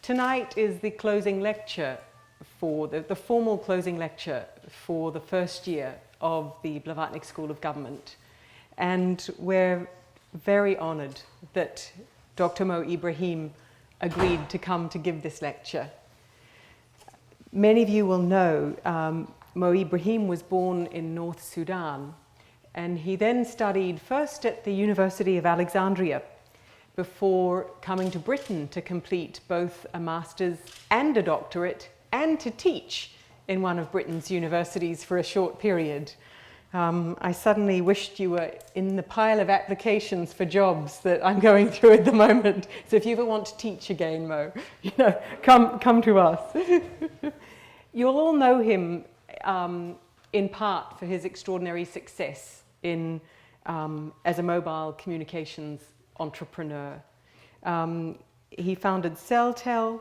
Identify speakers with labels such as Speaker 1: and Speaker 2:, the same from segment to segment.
Speaker 1: Tonight is the closing lecture for the formal closing lecture for the first year of the Blavatnik School of Government. And we're very honoured that Dr. Mo Ibrahim agreed to come to give this lecture. Many of you will know Mo Ibrahim was born in North Sudan, and he then studied first at the University of Alexandria before coming to Britain to complete both a master's and a doctorate and to teach in one of Britain's universities for a short period. I suddenly wished you were in the pile of applications for jobs that I'm going through at the moment. So if you ever want to teach again, Mo, come to us. You'll all know him in part for his extraordinary success in as a mobile communications entrepreneur. He founded Celtel.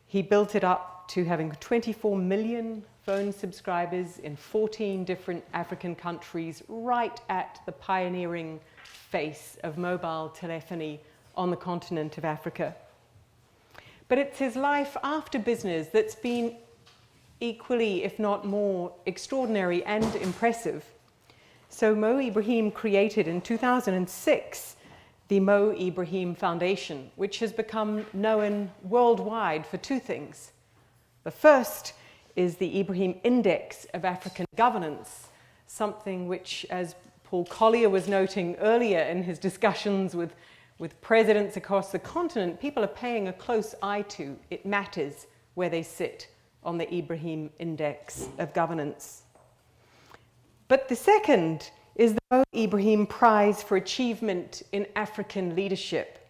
Speaker 1: He built it up to having 24 million phone subscribers in 14 different African countries, right at the pioneering face of mobile telephony on the continent of Africa. But it's his life after business that's been equally, if not more, extraordinary and impressive. So Mo Ibrahim created in 2006 the Mo Ibrahim Foundation, which has become known worldwide for two things. The first is the Ibrahim Index of African Governance, something which, as Paul Collier was noting earlier in his discussions with presidents across the continent, people are paying a close eye to. It matters where they sit on the Ibrahim Index of Governance. But the second is the Mo Ibrahim Prize for Achievement in African Leadership.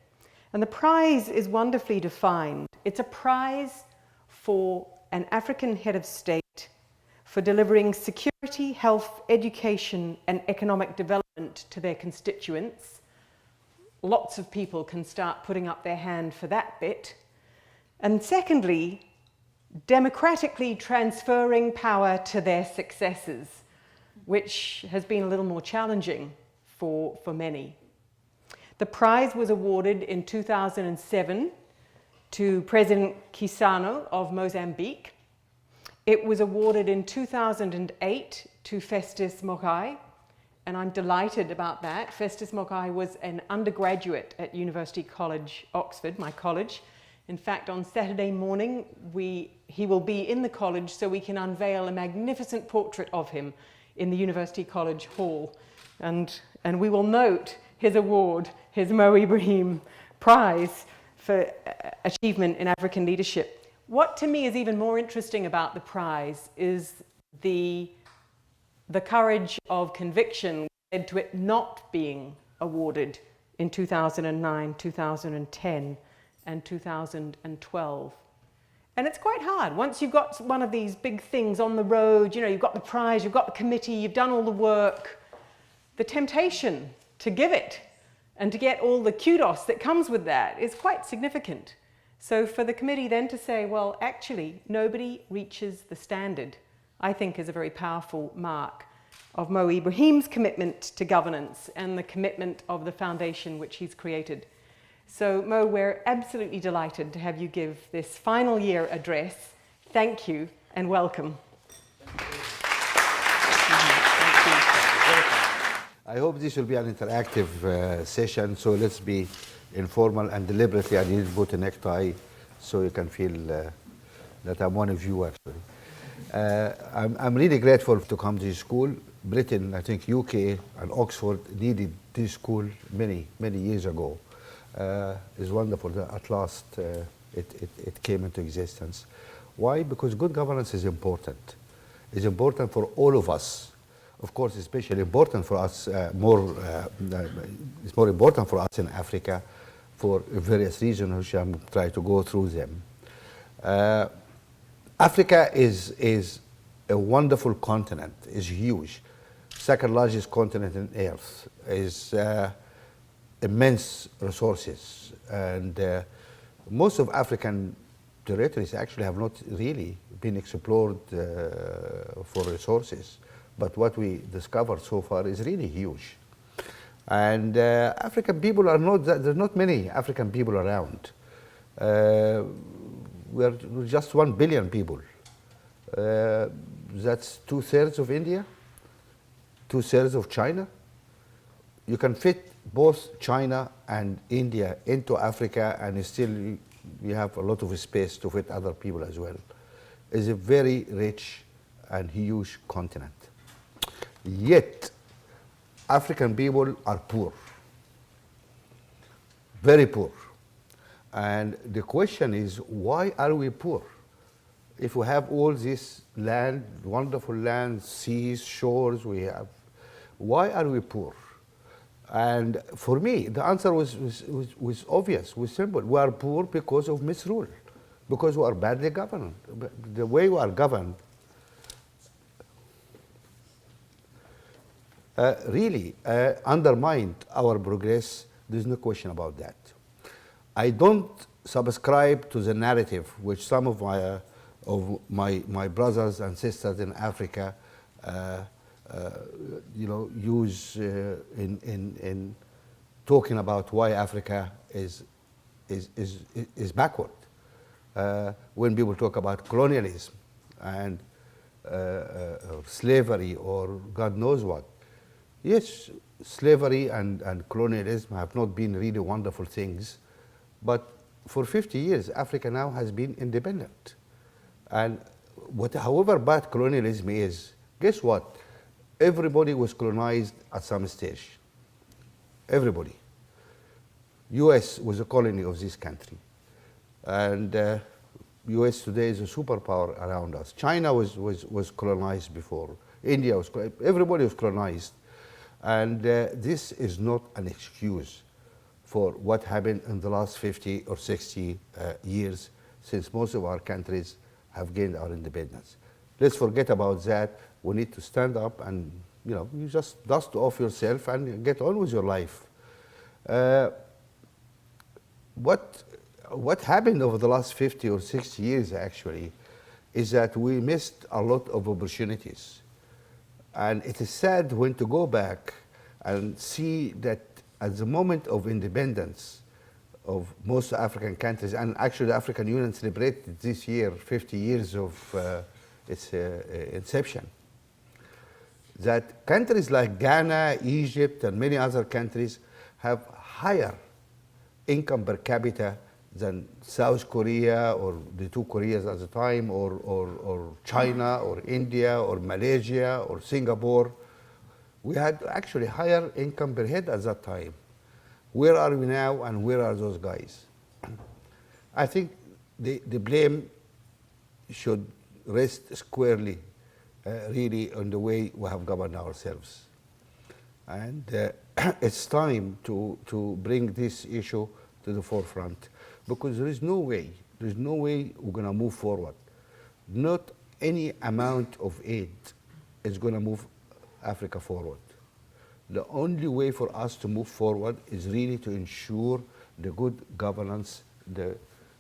Speaker 1: And the prize is wonderfully defined. It's a prize for an African head of state for delivering security, health, education, and economic development to their constituents. Lots of people can start putting up their hand for that bit. And secondly, democratically transferring power to their successors, which has been a little more challenging for many. The prize was awarded in 2007 to President Chissano of Mozambique. It was awarded in 2008 to Festus Mogai, and I'm delighted about that. Festus Mogai was an undergraduate at University College, Oxford, my college. In fact, on Saturday morning, he will be in the college so we can unveil a magnificent portrait of him in the University College Hall. And we will note his award, his Mo Ibrahim Prize for Achievement in African Leadership. What to me is even more interesting about the prize is the courage of conviction that led to it not being awarded in 2009, 2010, and 2012. And it's quite hard. Once you've got one of these big things on the road, you've got the prize, you've got the committee, you've done all the work, the temptation to give it and to get all the kudos that comes with that is quite significant. So for the committee then to say, well, actually, nobody reaches the standard, I think is a very powerful mark of Mo Ibrahim's commitment to governance and the commitment of the foundation which he's created. So Mo, we're absolutely delighted to have you give this final year address. Thank you and welcome.
Speaker 2: I hope this will be an interactive session, so let's be informal and deliberately. I didn't put a necktie so you can feel that I'm one of you, actually. I'm really grateful to come to this school. Britain, I think UK and Oxford needed this school many, many years ago. It's wonderful that at last it came into existence. Why? Because good governance is important. It's important for all of us. Of course, especially important for us, it's more important for us in Africa for various reasons, which I'm trying to go through them. Africa is a wonderful continent, is huge. Second largest continent on earth, is immense resources. And most of African territories actually have not really been explored for resources. But what we discovered so far is really huge. And African people are not, there's not many African people around. we're just 1 billion people. That's 2/3 of India, 2/3 of China. You can fit both China and India into Africa, and still you have a lot of space to fit other people as well. It's a very rich and huge continent. Yet, African people are poor, very poor. And the question is, why are we poor? If we have all this land, wonderful land, seas, shores, why are we poor? And for me, the answer was obvious, was simple. We are poor because of misrule, because we are badly governed. The way we are governed really undermined our progress. There's no question about that. I don't subscribe to the narrative which some of my brothers and sisters in Africa use in talking about why Africa is backward. When people talk about colonialism and slavery or God knows what. Yes, slavery and colonialism have not been really wonderful things, but for 50 years, Africa now has been independent. And however bad colonialism is, guess what? Everybody was colonized at some stage. Everybody. US was a colony of this country. And US today is a superpower around us. China was colonized before. India was colonized. Everybody was colonized. And this is not an excuse for what happened in the last 50 or 60 years, since most of our countries have gained our independence. Let's forget about that. We need to stand up and, you just dust off yourself and get on with your life. What happened over the last 50 or 60 years, actually, is that we missed a lot of opportunities. And it is sad when to go back and see that at the moment of independence of most African countries, and actually the African Union celebrated this year 50 years of its inception, that countries like Ghana, Egypt, and many other countries have higher income per capita than South Korea or the two Koreas at the time, or China, or India, or Malaysia, or Singapore. We had actually higher income per head at that time. Where are we now, and where are those guys? I think the blame should rest squarely, really, on the way we have governed ourselves. And it's time to bring this issue to the forefront, because there's no way we're going to move forward. Not any amount of aid is going to move Africa forward. The only way for us to move forward is really to ensure the good governance, the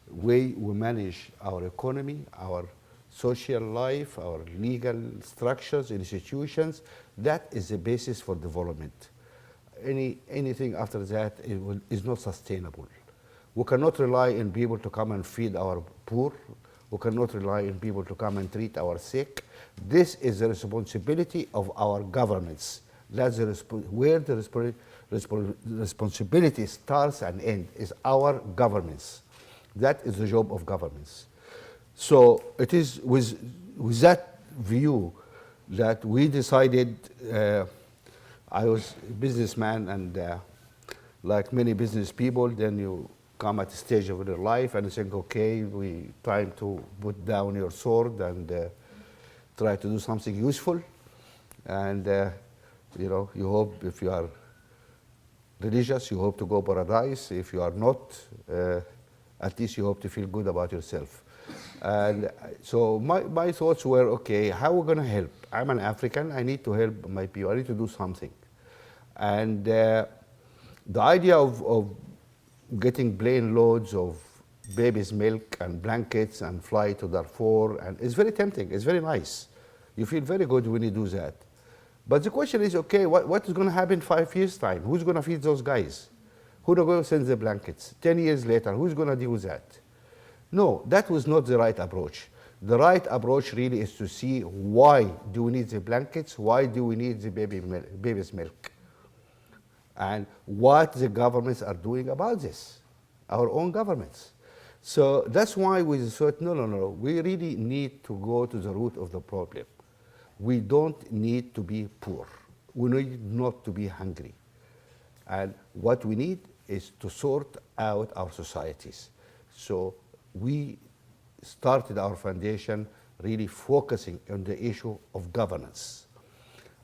Speaker 2: way we manage our economy, our social life, our legal structures, institutions. That is the basis for development. Anything after that is not sustainable. We cannot rely on people to come and feed our poor. We cannot rely on people to come and treat our sick. This is the responsibility of our governments. That's where the responsibility starts and ends, is our governments. That is the job of governments. So it is with that view that we decided, I was a businessman, and like many business people, then you come at a stage of your life and you think, okay, time to put down your sword and try to do something useful. And you hope, if you are religious, you hope to go paradise. If you are not, at least you hope to feel good about yourself. And so my thoughts were, okay, how are we going to help? I'm an African, I need to help my people, I need to do something. And the idea of getting plane loads of baby's milk and blankets and fly to Darfur, and it's very tempting, it's very nice. You feel very good when you do that. But the question is, okay, what is going to happen in 5 years' time? Who's going to feed those guys? Who's going to send the blankets? 10 years later, who's going to do that? No, that was not the right approach. The right approach really is to see why do we need the blankets, why do we need the baby's milk, and what the governments are doing about this, our own governments. So that's why we thought, no, we really need to go to the root of the problem. We don't need to be poor. We need not to be hungry. And what we need is to sort out our societies. So we started our foundation really focusing on the issue of governance.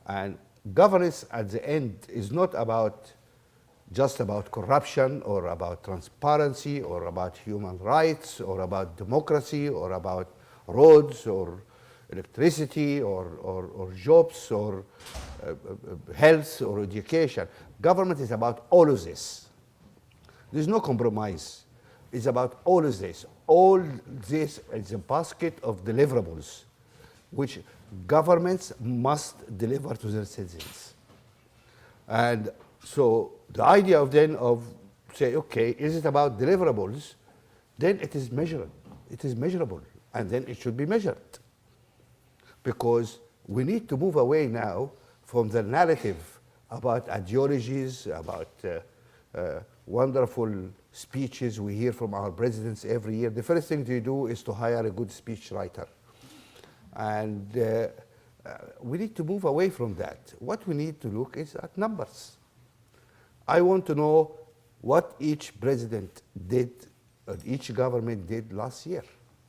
Speaker 2: And governance at the end is not about just about corruption or about transparency or about human rights or about democracy or about roads or electricity or jobs or health or education. Government is about all of this. There's no compromise. It's about all of this. All this is a basket of deliverables which governments must deliver to their citizens. And so the idea of then of say, okay, is it about deliverables? Then it is measured. It is measurable. And then it should be measured. Because we need to move away now from the narrative about ideologies, about wonderful speeches we hear from our presidents every year. The first thing they do is to hire a good speech writer. And we need to move away from that. What we need to look is at numbers. I want to know what each president did, or each government did last year,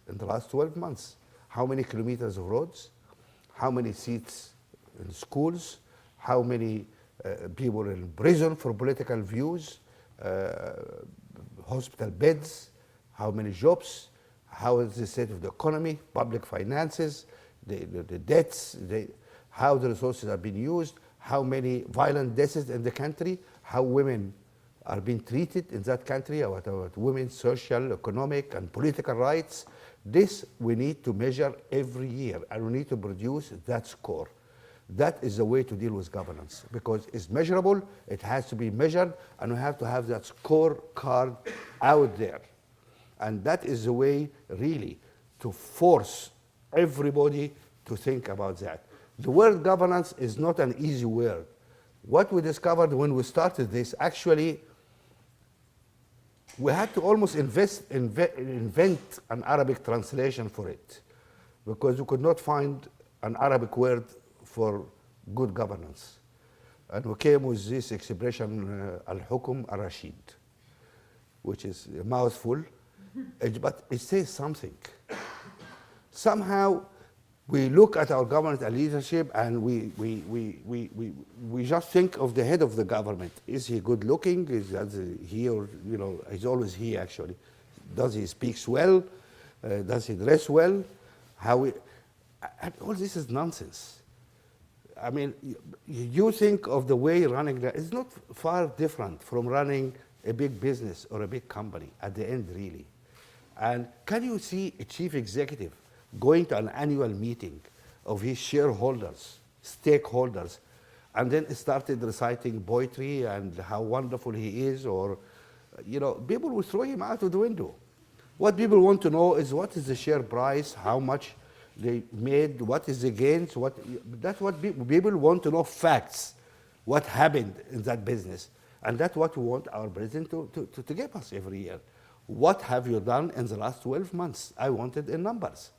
Speaker 2: in the last 12 months. How many kilometers of roads? How many seats in schools? How many people in prison for political views? Hospital beds? How many jobs? How is the state of the economy, public finances, the debts, how the resources are being used, how many violent deaths in the country, how women are being treated in that country, about women's social, economic, and political rights. This we need to measure every year, and we need to produce that score. That is the way to deal with governance, because it's measurable, it has to be measured, and we have to have that scorecard out there. And that is the way, really, to force everybody to think about that. The word governance is not an easy word. What we discovered when we started this, actually, we had to almost invent an Arabic translation for it, because we could not find an Arabic word for good governance. And we came with this expression, al-hukum al-rashid, which is a mouthful, but it says something. Somehow, we look at our government and leadership, and we just think of the head of the government. Is he good looking? Is he, or he's always he actually. Does he speak well? Does he dress well? And all this is nonsense. I mean, you think of the way running that, it's not far different from running a big business or a big company at the end, really. And can you see a chief executive going to an annual meeting of his shareholders, stakeholders, and then started reciting poetry and how wonderful he is, or, people will throw him out of the window. What people want to know is what is the share price, how much they made, what is the gains, that's what people want to know, facts, what happened in that business. And that's what we want our president to give us every year. What have you done in the last 12 months? I want it in numbers.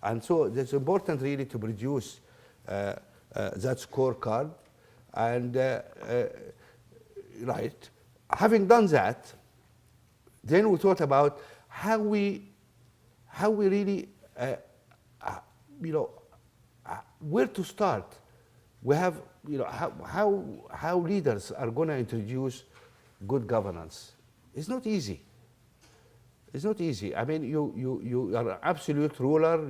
Speaker 2: And so it's important really to produce that scorecard. And right, having done that, then we thought about how we really, where to start. We have, how leaders are going to introduce good governance. It's not easy. It's not easy. I mean, you are an absolute ruler.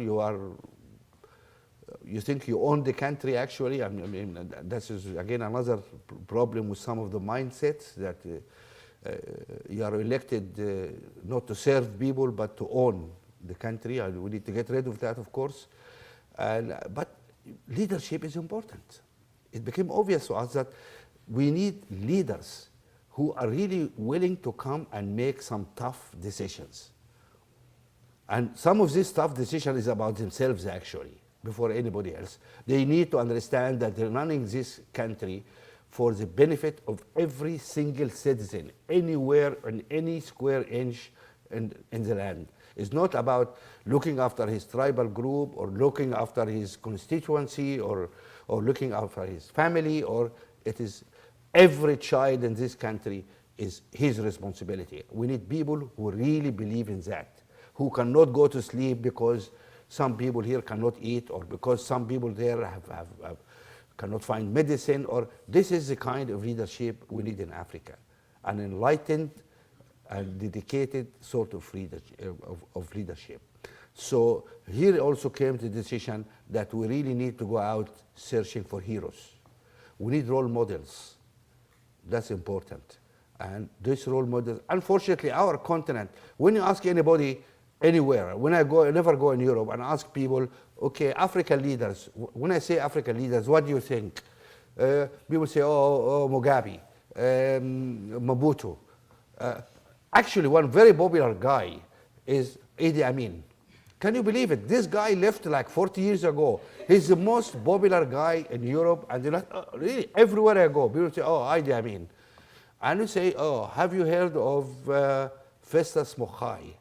Speaker 2: You think you own the country, actually. I mean, this is, again, another problem with some of the mindsets, that you are elected not to serve people, but to own the country. And we need to get rid of that, of course. But leadership is important. It became obvious to us that we need leaders who are really willing to come and make some tough decisions. And some of this tough decision is about themselves actually, before anybody else. They need to understand that they're running this country for the benefit of every single citizen, anywhere in any square inch in the land. It's not about looking after his tribal group or looking after his constituency or looking after his family, or it is every child in this country is his responsibility. We need people who really believe in that, who cannot go to sleep because some people here cannot eat, or because some people there cannot find medicine, or this is the kind of leadership we need in Africa, an enlightened and dedicated sort of leadership. So here also came the decision that we really need to go out searching for heroes. We need role models. That's important. And this role model, unfortunately, our continent, when you ask anybody anywhere, when I never go in Europe and ask people, okay, African leaders, when I say African leaders, what do you think? People say, oh Mugabe, Mobutu. Actually, one very popular guy is Idi Amin. Can you believe it? This guy left like 40 years ago. He's the most popular guy in Europe, and really everywhere I go, people say, oh, Idi Amin. And you say, oh, have you heard of Festus Mogai?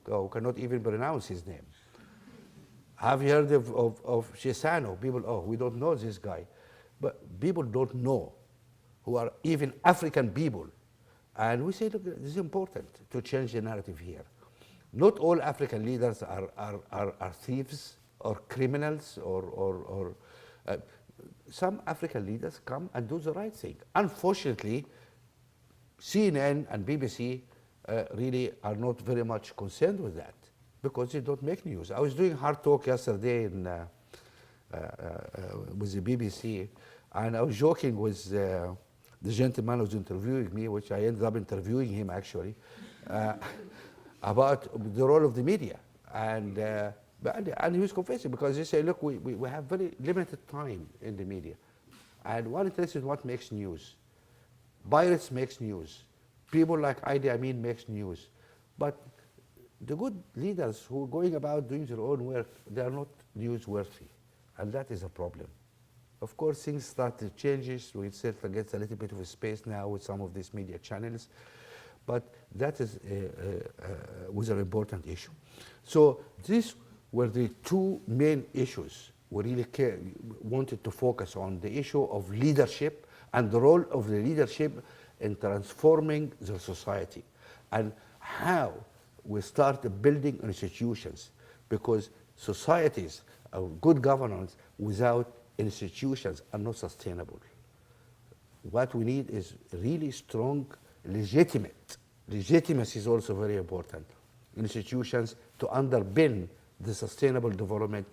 Speaker 2: Oh, we cannot even pronounce his name. Have you heard of Chissano? People, oh, we don't know this guy. But people don't know, who are even African people. And we say, look, this is important to change the narrative here. Not all African leaders are thieves or criminals or some African leaders come and do the right thing. Unfortunately, CNN and BBC really are not very much concerned with that because they don't make news. I was doing hard talk yesterday with the BBC, and I was joking with the gentleman who was interviewing me, which I ended up interviewing him actually, about the role of the media. And he was confessing, because he said, look, we have very limited time in the media. And one interest is what makes news. Pirates makes news. People like Idi Amin makes news. But the good leaders who are going about doing their own work, they are not newsworthy. And that is a problem. Of course, things start to change. We start to get a little bit of a space now with some of these media channels. But that was an important issue. So these were the two main issues we really wanted to focus on: the issue of leadership and the role of the leadership in transforming the society, and how we start building institutions, because societies of good governance without institutions are not sustainable. What we need is really strong, legitimacy is also very important, institutions to underpin the sustainable development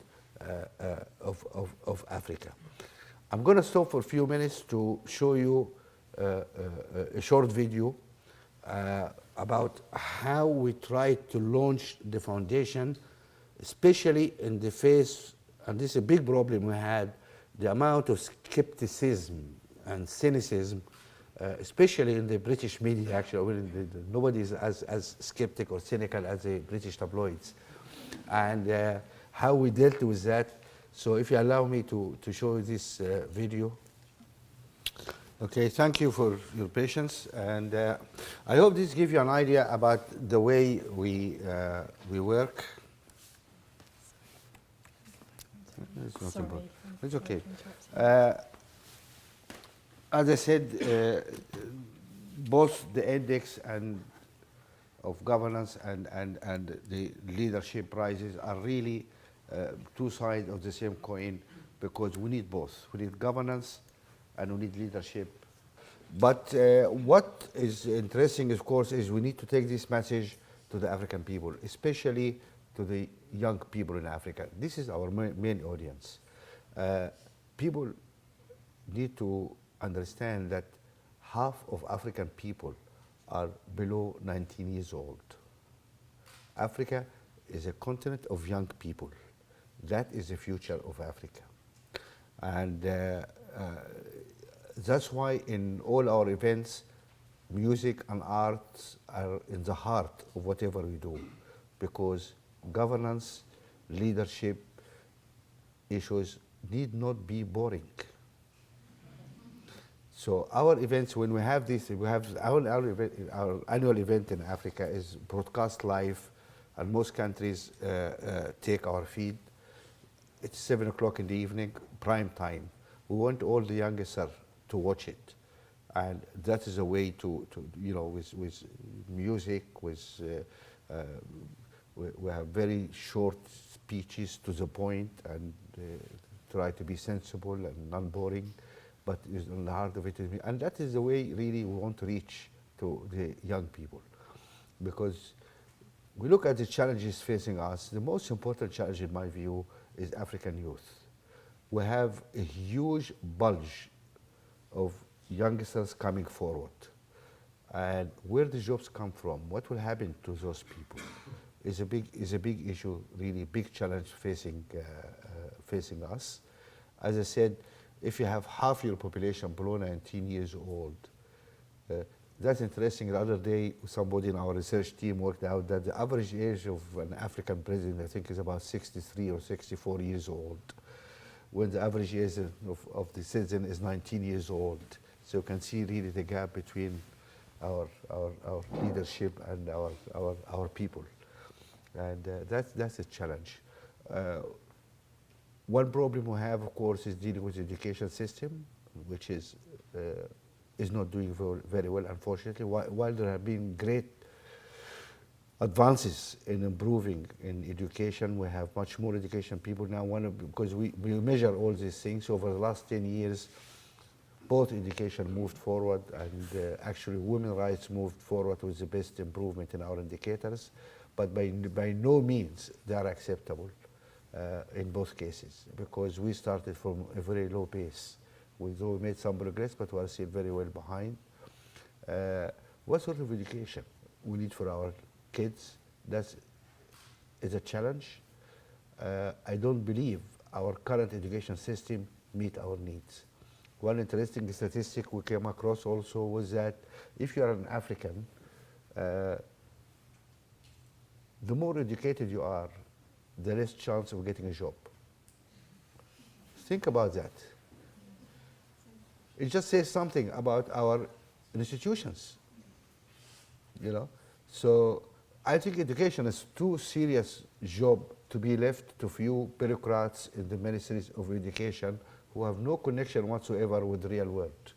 Speaker 2: of Africa. I'm going to stop for a few minutes to show you a short video about how we tried to launch the foundation, especially in the face, and this is a big problem we had, the amount of skepticism and cynicism, especially in the British media, actually. Nobody is as skeptic or cynical as the British tabloids. And how we dealt with that. So if you allow me to show you this video. Okay, thank you for your patience. And I hope this gives you an idea about the way we work. It's not important. It's okay. As I said, both the index of governance and the leadership prizes are really two sides of the same coin, because we need both. We need governance and we need leadership. But what is interesting, of course, is we need to take this message to the African people, especially to the young people in Africa. This is our main audience. People need to understand that half of African people are below 19 years old. Africa is a continent of young people. That is the future of Africa. And that's why in all our events, music and arts are in the heart of whatever we do, because governance, leadership issues need not be boring. So our events, when we have this, we have our annual event in Africa is broadcast live, and most countries take our feed. It's 7 o'clock in the evening, prime time. We want all the youngsters to watch it. And that is a way to with music, we have very short speeches to the point, and try to be sensible and non-boring, but on the heart of it is me. And that is the way really we want to reach to the young people. Because we look at the challenges facing us, the most important challenge in my view is African youth. We have a huge bulge of youngsters coming forward. And where the jobs come from, what will happen to those people is a big issue, really big challenge facing us. As I said, if you have half your population below 19 years old, that's interesting. The other day, somebody in our research team worked out that the average age of an African president, I think, is about 63 or 64 years old, when the average age of the citizen is 19 years old. So you can see really the gap between our leadership and our people. And that's a challenge. One problem we have, of course, is dealing with the education system, which is not doing very well, unfortunately. While there have been great advances in improving in education, we have much more education people now. Because we measure all these things over the last 10 years, both education moved forward, and actually women's rights moved forward with the best improvement in our indicators, but by no means they are acceptable in both cases, because we started from a very low base. We made some progress, but we are still very well behind. What sort of education we need for our kids? That is a challenge. I don't believe our current education system meet our needs. One interesting statistic we came across also was that if you are an African, the more educated you are, the less chance of getting a job. Think about that. It just says something about our institutions, So I think education is too serious job to be left to few bureaucrats in the ministries of education who have no connection whatsoever with the real world.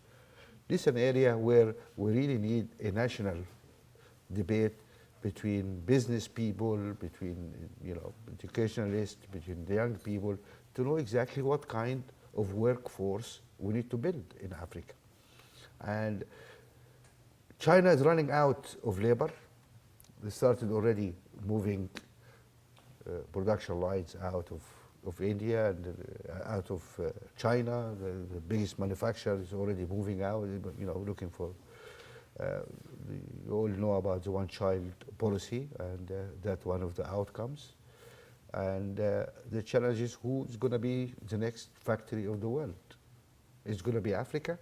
Speaker 2: This is an area where we really need a national debate between business people, between educationalists, between the young people, to know exactly what kind of workforce we need to build in Africa. And China is running out of labor. They started already moving production lines out of India and out of China. The biggest manufacturer is already moving out, looking for, you all know about the one-child policy, and that's one of the outcomes. And the challenge is who's going to be the next factory of the world? It's going to be Africa.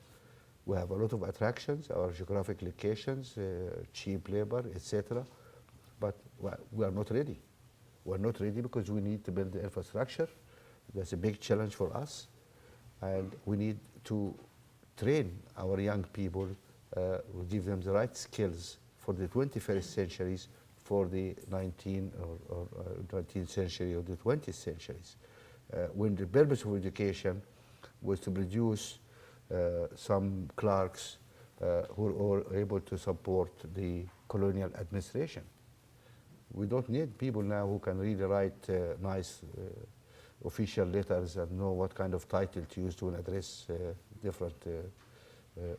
Speaker 2: We have a lot of attractions, our geographic locations, cheap labor, etc. But we are not ready. We're not ready because we need to build the infrastructure. That's a big challenge for us. And we need to train our young people, give them the right skills for the 21st centuries, for the 19th or 19th century or the 20th centuries. When the purpose of education was to produce some clerks who are able to support the colonial administration. We don't need people now who can really write nice official letters and know what kind of title to use to address different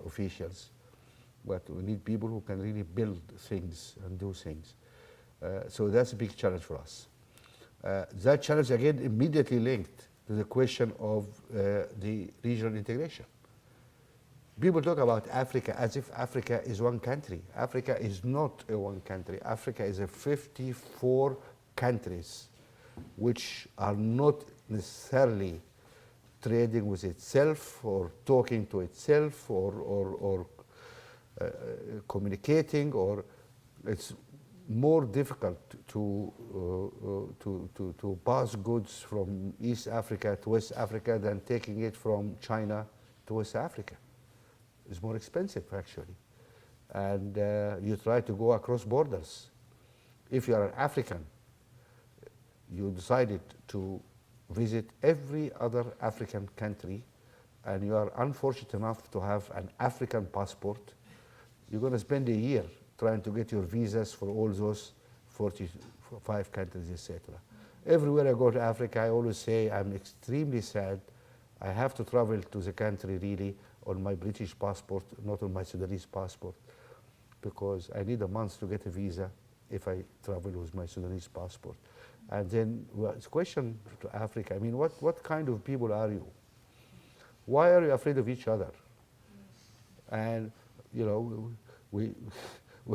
Speaker 2: officials. But we need people who can really build things and do things. So that's a big challenge for us. That challenge, again, immediately linked to the question of the regional integration. People talk about Africa as if Africa is one country. Africa is not a one country. Africa is a 54 countries which are not necessarily trading with itself or talking to itself or communicating, or it's more difficult to pass goods from East Africa to West Africa than taking it from China to West Africa. It's more expensive, actually. And you try to go across borders. If you are an African, you decided to visit every other African country, and you are unfortunate enough to have an African passport, you're going to spend a year trying to get your visas for all those 45 countries, etc. Everywhere I go to Africa, I always say I'm extremely sad. I have to travel to the country really on my British passport, not on my Sudanese passport, because I need a month to get a visa if I travel with my Sudanese passport. And then, well, it's a question to Africa. I mean, what kind of people are you? Why are you afraid of each other? And, you know, we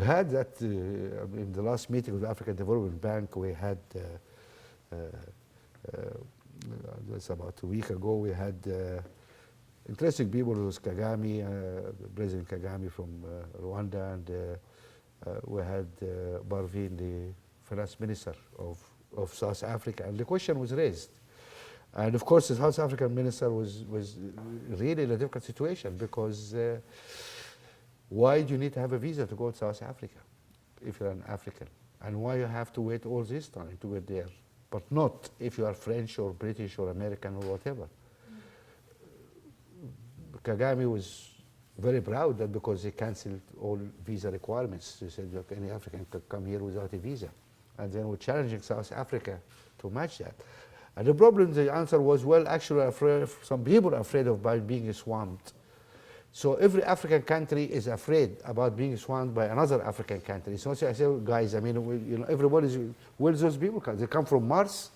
Speaker 2: had that in the last meeting with the African Development Bank. We had, that's about a week ago, we had interesting people. It was Kagame, President Kagame from Rwanda, and we had Barvin, the finance minister of South Africa, and the question was raised. And of course, the South African minister was really in a difficult situation, because why do you need to have a visa to go to South Africa if you're an African? And why you have to wait all this time to get there, but not if you are French or British or American or whatever? Kagame was very proud that because he cancelled all visa requirements. He said, look, any African could come here without a visa. And then we're challenging South Africa to match that. And the problem, the answer was, well, actually, some people are afraid of being swamped. So every African country is afraid about being swamped by another African country. So I say, guys, I mean, you know, everybody's, where those people come? They come from Mars?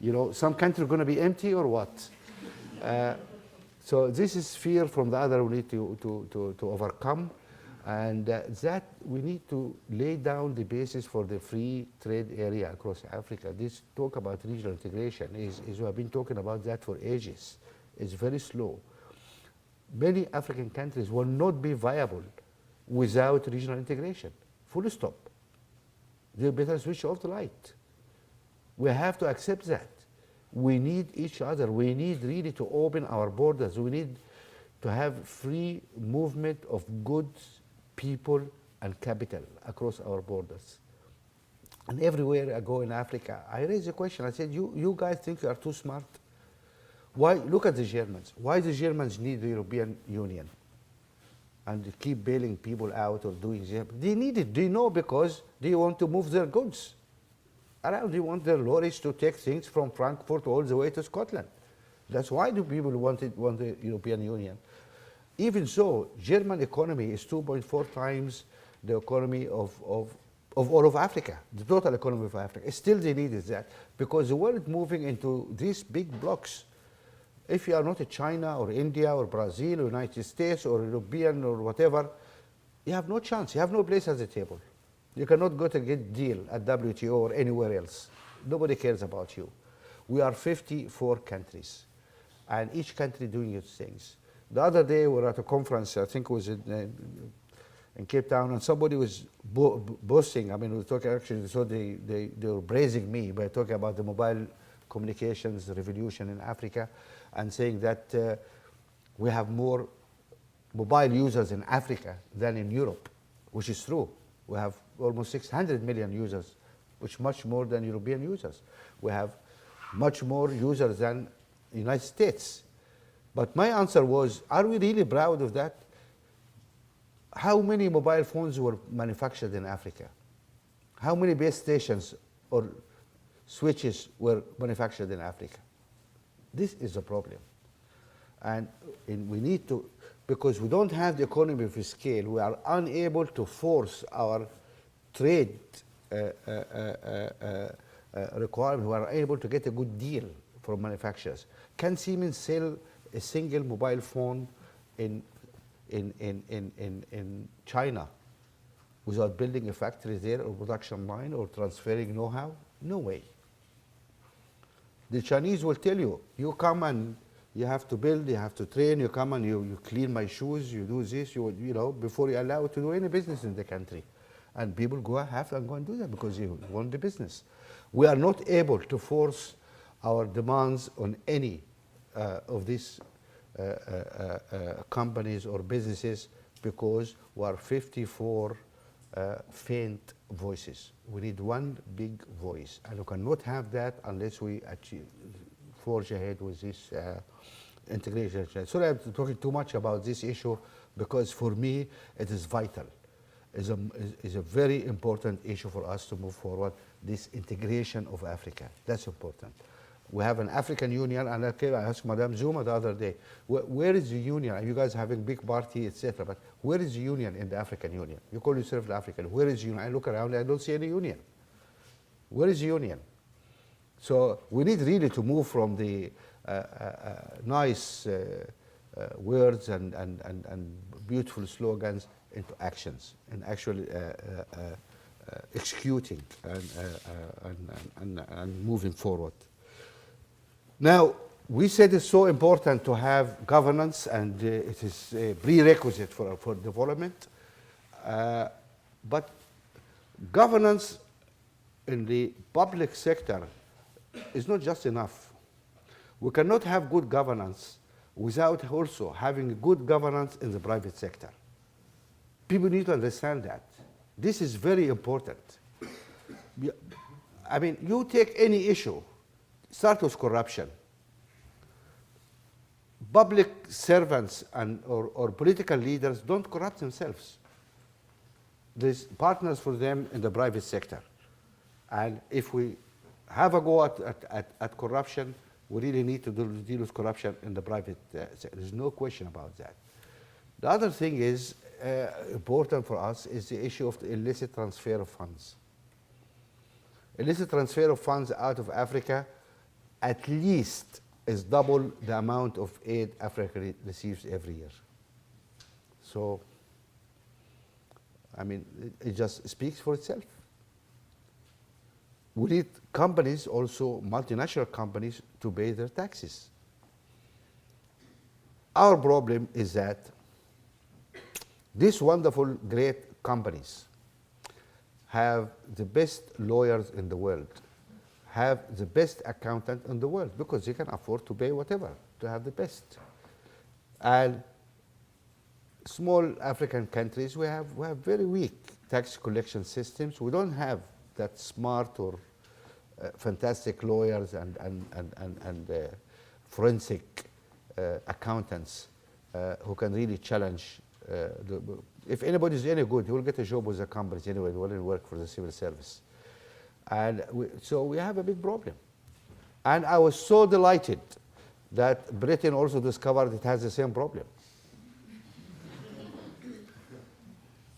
Speaker 2: You know, some country going to be empty or what? So this is fear from the other we need to overcome. And that we need to lay down the basis for the free trade area across Africa. This talk about regional integration is we have been talking about that for ages. It's very slow. Many African countries will not be viable without regional integration. Full stop. They better switch off the light. We have to accept that. We need each other. We need really to open our borders. We need to have free movement of goods, people, and capital across our borders. And everywhere I go in Africa, I raise a question. I said, you guys think you are too smart? Why? Look at the Germans. Why the Germans need the European Union? And they keep bailing people out or doing that. They need it. They know, because they want to move their goods around. They want their lorries to take things from Frankfurt all the way to Scotland. That's why the people want the European Union. Even so, German economy is 2.4 times the economy of all of Africa, the total economy of Africa. Still they needed that, because the world moving into these big blocks. If you are not a China or India or Brazil or United States or European or whatever, you have no chance. You have no place at the table. You cannot go to get deal at WTO or anywhere else. Nobody cares about you. We are 54 countries, and each country doing its things. The other day we were at a conference, I think it was in Cape Town, and somebody was boasting. I mean, we were talking, actually, so they were praising me by talking about the mobile communications revolution in Africa, and saying that we have more mobile users in Africa than in Europe, which is true. We have almost 600 million users, which is much more than European users. We have much more users than the United States. But my answer was, are we really proud of that? How many mobile phones were manufactured in Africa? How many base stations or switches were manufactured in Africa? This is the problem. And we need to, because we don't have the economy of scale, we are unable to force our trade requirement. We are able to get a good deal from manufacturers. Can Siemens sell a single mobile phone in China without building a factory there or production line or transferring know-how? No way. The Chinese will tell you, you come and you have to build, you have to train, you come and you clean my shoes, you do this, you know, before you're allowed to do any business in the country. and people have to go and do that because they want the business. We are not able to force our demands on any of these companies or businesses because we are 54 faint voices. We need one big voice, and we cannot have that unless we forge ahead with this integration. Sorry, I'm talking too much about this issue because for me it is vital. It's a very important issue for us to move forward, this integration of Africa. That's important. We have an African Union, and I asked Madame Zuma the other day, where is the union? Are you guys having big party, etc.? But where is the union in the African Union? You call yourself the African. Where is the union? I look around, I don't see any union. Where is the union? So we need really to move from the nice words and beautiful slogans into actions and actually executing and moving forward. Now, we said it's so important to have governance, and it is a prerequisite for development. But governance in the public sector is not just enough. We cannot have good governance without also having good governance in the private sector. People need to understand that. This is very important. I mean, you take any issue, start with corruption. Public servants or political leaders don't corrupt themselves. There's partners for them in the private sector. And if we have a go at corruption, we really need to deal with corruption in the private sector. There's no question about that. The other thing is important for us is the issue of the illicit transfer of funds. Illicit transfer of funds out of Africa at least is double the amount of aid Africa receives every year. So, I mean, it just speaks for itself. We need companies, also multinational companies, to pay their taxes. Our problem is that these wonderful, great companies have the best lawyers in the world, have the best accountant in the world, because they can afford to pay whatever to have the best. And small African countries, we have very weak tax collection systems. We don't have that smart or fantastic lawyers and forensic accountants who can really challenge. If anybody is any good, he will get a job with the companies anyway. He will work for the civil service. And so we have a big problem. And I was so delighted that Britain also discovered it has the same problem.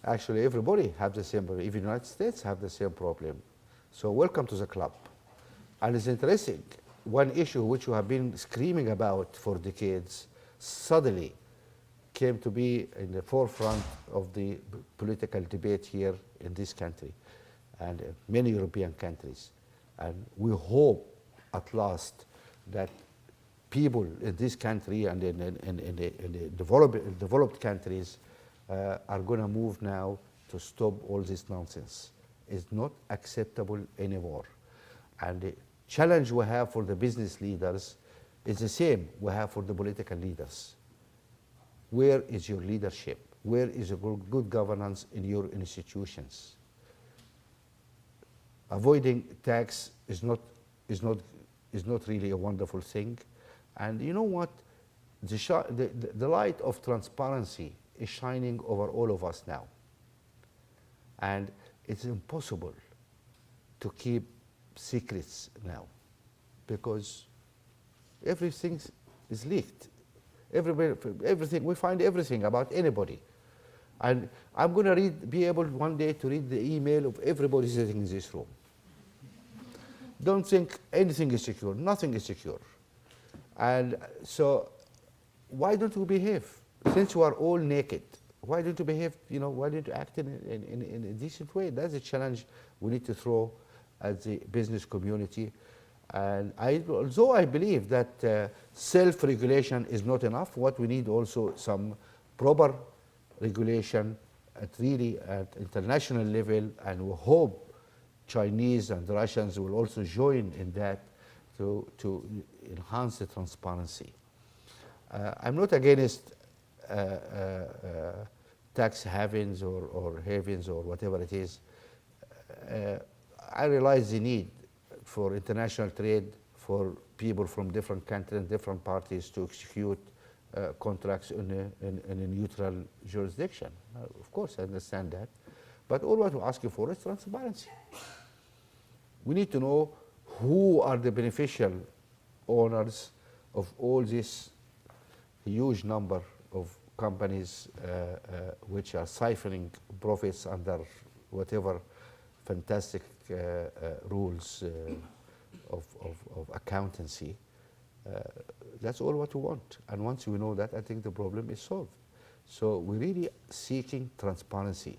Speaker 2: Actually, everybody has the same problem. Even the United States have the same problem. So welcome to the club. And it's interesting, one issue which we have been screaming about for decades suddenly came to be in the forefront of the political debate here in this country and many European countries. And we hope at last that people in this country and in the developed countries are going to move now to stop all this nonsense. It's not acceptable anymore. And the challenge we have for the business leaders is the same we have for the political leaders. Where is your leadership? Where is your good governance in your institutions? Avoiding tax is not really a wonderful thing. And you know what? The light of transparency is shining over all of us now. And it's impossible to keep secrets now because everything is leaked. Everything, we find everything about anybody. And I'm going to be able one day to read the email of everybody sitting in this room. Don't think anything is secure. Nothing is secure. And so why don't we behave? Since we are all naked, why don't you behave, why don't you act in a decent way? That's a challenge we need to throw at the business community. And although I believe that self-regulation is not enough, what we need also some proper regulation at international level, and we hope Chinese and Russians will also join in that to enhance the transparency. I'm not against tax havens or havens or whatever it is. I realize the need for international trade, for people from different countries, different parties to execute contracts in a neutral jurisdiction. Of course, I understand that. But all what we're asking for is transparency. We need to know who are the beneficial owners of all this huge number of companies which are siphoning profits under whatever fantastic rules of accountancy. That's all what we want. And once we know that, I think the problem is solved. So we're really seeking transparency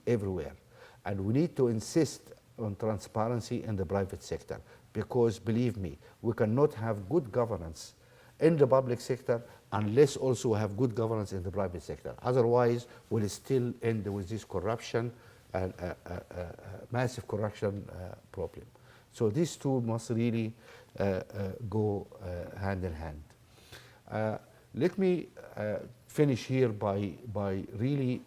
Speaker 2: everywhere. And we need to insist on transparency in the private sector, because believe me, we cannot have good governance in the public sector unless also we have good governance in the private sector. Otherwise, we'll still end with this corruption and massive corruption problem. So these two must really go hand in hand. Let me finish here by really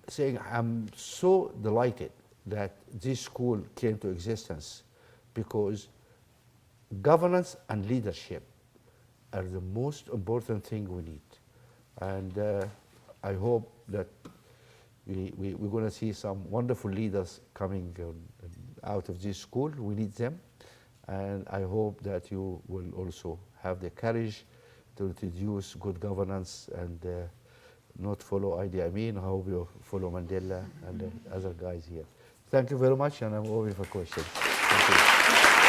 Speaker 2: saying I'm so delighted that this school came to existence, because governance and leadership are the most important thing we need. And I hope that we're going to see some wonderful leaders coming out of this school. We need them. And I hope that you will also have the courage to introduce good governance and not follow Idi Amin. I hope you follow Mandela and the other guys here. Thank you very much, and I'm open for questions. Thank you.